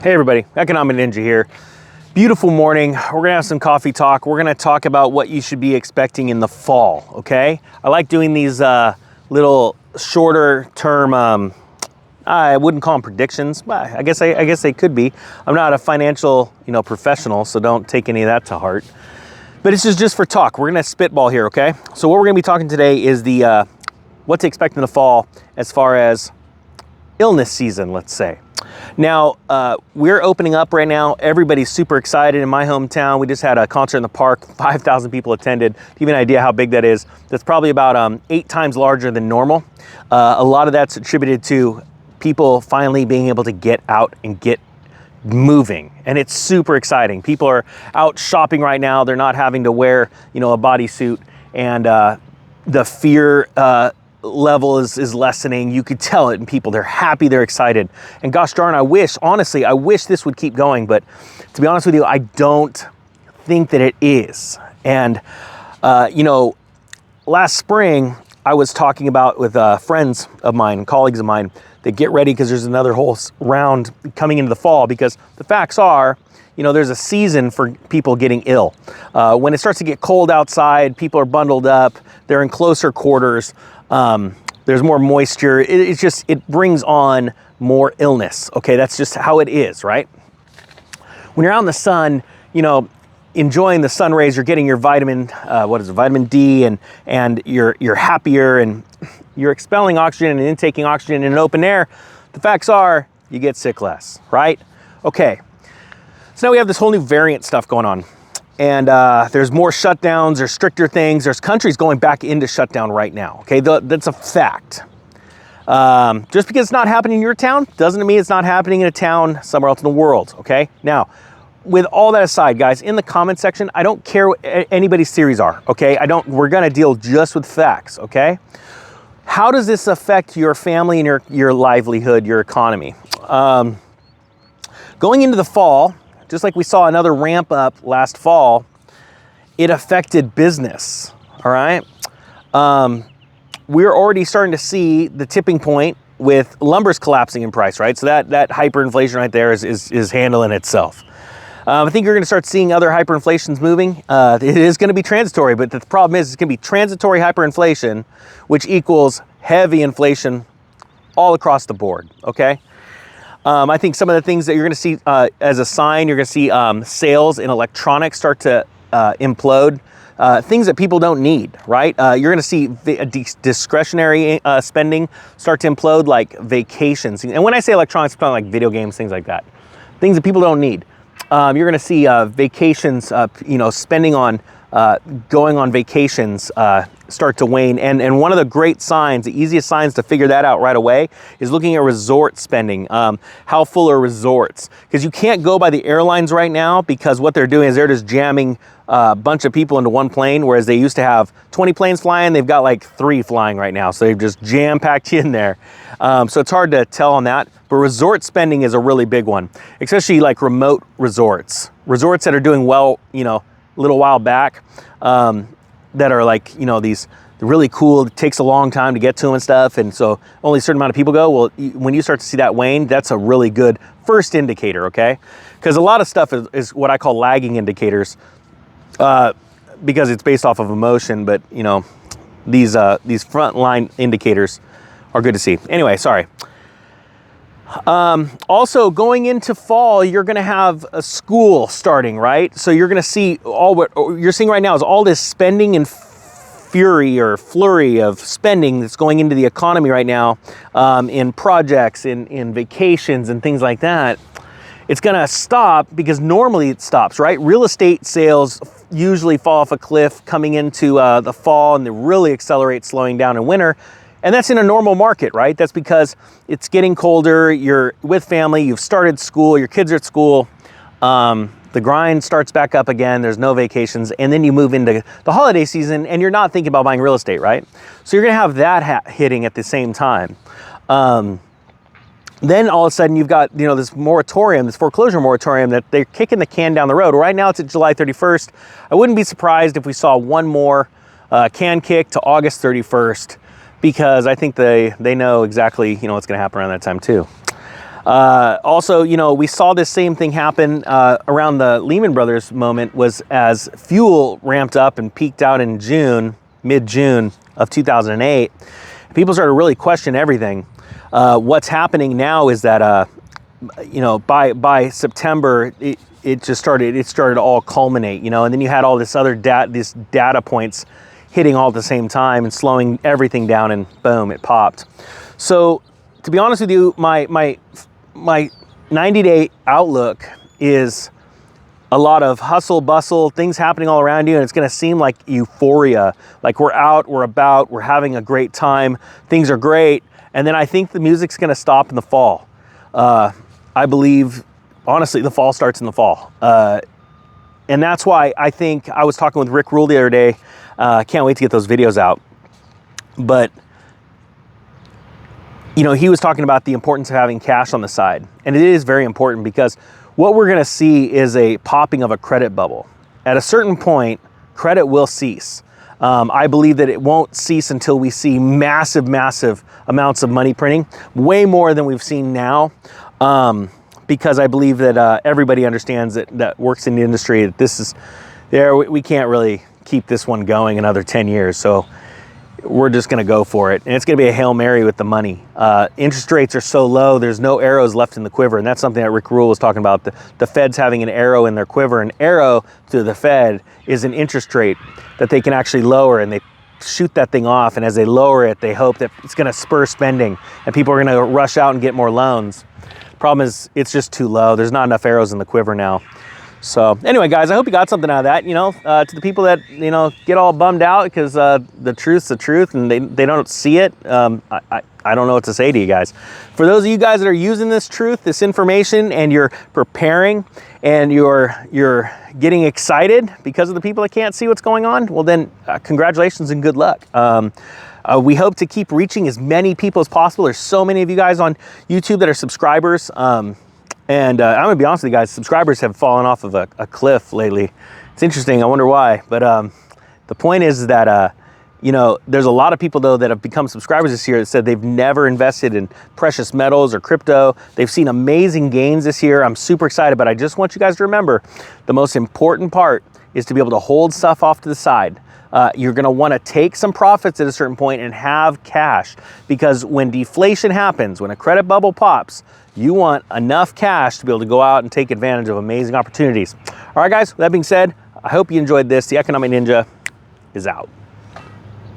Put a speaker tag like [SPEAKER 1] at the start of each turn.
[SPEAKER 1] Hey everybody, Economic Ninja here. Beautiful morning. We're gonna have some coffee talk. We're gonna talk about what you should be expecting in the fall, okay? I like doing these little shorter term, I wouldn't call them predictions, but I guess they could be. I'm not a financial, professional, so don't take any of that to heart. But it's just for talk. We're gonna spitball here, okay? So what we're gonna be talking today is the what to expect in the fall as far as illness season, let's say. Now, we're opening up right now. Everybody's super excited in my hometown. We just had a concert in the park. 5,000 people attended. To give you an idea how big that is, that's probably about 8 times larger than normal. A lot of that's attributed to people finally being able to get out and get moving. And it's super exciting. People are out shopping right now. They're not having to wear, a bodysuit. And the fear level is lessening. You could tell it in people. They're happy, they're excited. And gosh darn, I wish this would keep going, but to be honest with you, I don't think that it is. And last spring I was talking about with friends of mine, colleagues of mine, that get ready because there's another whole round coming into the fall, because the facts are, there's a season for people getting ill. When it starts to get cold outside, people are bundled up, they're in closer quarters, there's more moisture. It brings on more illness. Okay, that's just how it is, right? When you're out in the sun, enjoying the sun rays, you're getting your vitamin D, and you're happier, and you're expelling oxygen and intaking oxygen in open air. The facts are, you get sick less, right? Okay. So now we have this whole new variant stuff going on, and there's more shutdowns, there's stricter things, there's countries going back into shutdown right now, okay? That's a fact. Just because it's not happening in your town doesn't mean it's not happening in a town somewhere else in the world, okay? Now, with all that aside, guys, in the comment section, I don't care what anybody's theories are, okay? We're gonna deal just with facts, okay? How does this affect your family and your livelihood, your economy? Going into the fall, just like we saw another ramp up last fall, it affected business, all right? We're already starting to see the tipping point with lumber's collapsing in price, right? So that hyperinflation right there is handling itself. I think you're gonna start seeing other hyperinflations moving. It is gonna be transitory, but the problem is it's gonna be transitory hyperinflation, which equals heavy inflation all across the board, okay? I think some of the things that you're going to see as a sign, you're going to see sales in electronics start to implode. Things that people don't need, right? You're going to see discretionary spending start to implode, like vacations. And when I say electronics, I'm talking like video games, things like that. Things that people don't need. You're going to see vacations, spending on going on vacations start to wane. And one of the great signs, the easiest signs to figure that out right away, is looking at resort spending. How full are resorts? Because you can't go by the airlines right now, because what they're doing is they're just jamming a bunch of people into one plane, whereas they used to have 20 planes flying. They've got like 3 flying right now. So they've just jam-packed you in there. So it's hard to tell on that. But resort spending is a really big one, especially like remote resorts. Resorts that are doing well, a little while back, that are like, these really cool, it takes a long time to get to them and stuff, and so only a certain amount of people go. Well, when you start to see that wane, that's a really good first indicator, okay? Because a lot of stuff is what I call lagging indicators, because it's based off of emotion, but these frontline indicators are good to see. Anyway, sorry. Also, going into fall, you're going to have a school starting, right? So you're going to see what you're seeing right now is all this spending and flurry of spending that's going into the economy right now, in projects, in vacations and things like that. It's going to stop because normally it stops, right? Real estate sales usually fall off a cliff coming into the fall, and they really accelerate slowing down in winter. And that's in a normal market, right? That's because it's getting colder, you're with family, you've started school, your kids are at school, the grind starts back up again, there's no vacations, and then you move into the holiday season and you're not thinking about buying real estate, right? So you're gonna have that hitting at the same time. Then all of a sudden you've got, this moratorium, this foreclosure moratorium that they're kicking the can down the road. Right now it's at July 31st. I wouldn't be surprised if we saw one more can kick to August 31st. Because I think they know exactly what's going to happen around that time too. Also, you know, we saw this same thing happen around the Lehman Brothers moment, was as fuel ramped up and peaked out in June, mid-June of 2008, people started to really question everything. What's happening now is that, you know, by September, it started to all culminate, you know, and then you had all this other these data points hitting all at the same time and slowing everything down, and boom, it popped. So to be honest with you, my 90-day outlook is a lot of hustle bustle, things happening all around you, and it's gonna seem like euphoria, like we're out, we're about, we're having a great time, things are great, and then I think the music's gonna stop in the fall. I believe, honestly, the fall starts in the fall. And that's why I think, I was talking with Rick Rule the other day, can't wait to get those videos out, but you know, he was talking about the importance of having cash on the side. And it is very important, because what we're gonna see is a popping of a credit bubble. At a certain point, credit will cease. I believe that it won't cease until we see massive, massive amounts of money printing, way more than we've seen now. Because I believe that everybody understands that works in the industry, that this is, we can't really keep this one going another 10 years. So we're just gonna go for it. And it's gonna be a Hail Mary with the money. Interest rates are so low, there's no arrows left in the quiver. And that's something that Rick Rule was talking about, the Fed's having an arrow in their quiver. An arrow to the Fed is an interest rate that they can actually lower, and they shoot that thing off. And as they lower it, they hope that it's gonna spur spending and people are gonna rush out and get more loans. Problem is, it's just too low. There's not enough arrows in the quiver now. So anyway, guys, I hope you got something out of that. You know, to the people that, you know, get all bummed out because the truth's the truth and they don't see it, I don't know what to say to you guys. For those of you guys that are using this truth, this information, and you're preparing and you're getting excited because of the people that can't see what's going on, well then, congratulations and good luck. We hope to keep reaching as many people as possible. There's so many of you guys on YouTube that are subscribers. And I'm gonna be honest with you guys, subscribers have fallen off of a cliff lately. It's interesting, I wonder why. But the point is that, you know, there's a lot of people though that have become subscribers this year that said they've never invested in precious metals or crypto. They've seen amazing gains this year. I'm super excited, but I just want you guys to remember, the most important part is to be able to hold stuff off to the side. You're gonna wanna take some profits at a certain point and have cash, because when deflation happens, when a credit bubble pops, you want enough cash to be able to go out and take advantage of amazing opportunities. All right, guys, with that being said, I hope you enjoyed this. The Economic Ninja is out.